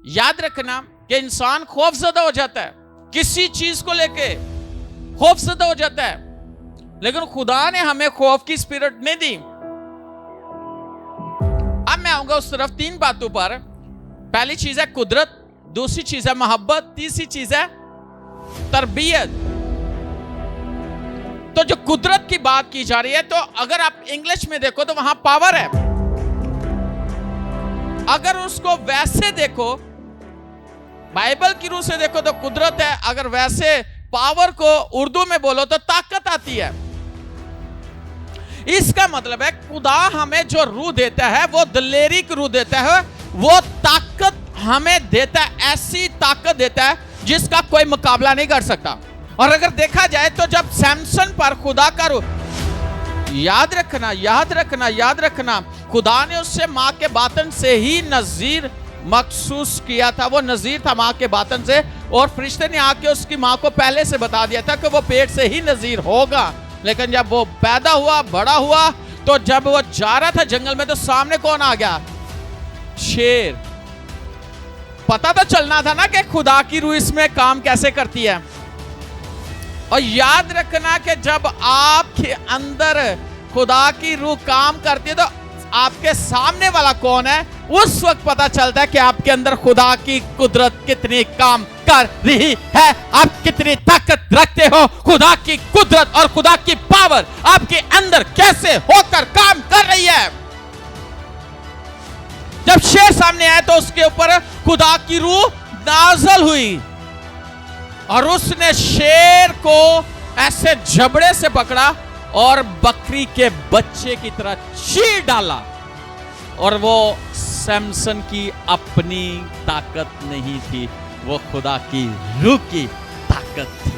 याद रखना कि इंसान खौफजदा हो जाता है, किसी चीज को लेके खौफजदा हो जाता है, लेकिन खुदा ने हमें खौफ की स्पिरिट नहीं दी। अब मैं आऊंगा उस तरफ 3 बातों पर। पहली चीज है कुदरत, दूसरी चीज है मोहब्बत, तीसरी चीज है तरबियत। तो जो कुदरत की बात की जा रही है, तो अगर आप इंग्लिश में देखो तो वहां पावर है। अगर उसको वैसे देखो, बाइबल की रूह से देखो तो कुदरत है, अगर वैसे पावर को उर्दू में बोलो तो ताकत आती है। इसका मतलब है खुदा हमें जो रूह देता है वो दिलेरी की रूह देता है, वो ताकत हमें देता है, ऐसी ताकत देता है जिसका कोई मुकाबला नहीं कर सकता। और अगर देखा जाए तो जब सैमसन पर खुदा का रूह, याद रखना खुदा ने उससे मां के बातन से ही नजीर मखसूस किया था, वो नजीर था मां के बातन से, और फरिश्ते ने आके उसकी मां को पहले से बता दिया था कि वो पेट से ही नजीर होगा। लेकिन जब वो पैदा हुआ, बड़ा हुआ, तो जब वो जा रहा था जंगल में तो सामने कौन आ गया? शेर। पता तो चलना था ना कि खुदा की रूह इसमें काम कैसे करती है। और याद रखना कि जब आपके अंदर खुदा की रूह काम करती है तो आपके सामने वाला कौन है, उस वक्त पता चलता है कि आपके अंदर खुदा की कुदरत कितनी काम कर रही है, आप कितनी ताकत रखते हो। खुदा की कुदरत और खुदा की पावर आपके अंदर कैसे होकर काम कर रही है। जब शेर सामने आया तो उसके ऊपर खुदा की रूह नाज़िल हुई और उसने शेर को ऐसे जबड़े से पकड़ा और बकरी के बच्चे की तरह चीर डाला। और वो सैमसन की अपनी ताकत नहीं थी, वो खुदा की रूह की ताकत थी।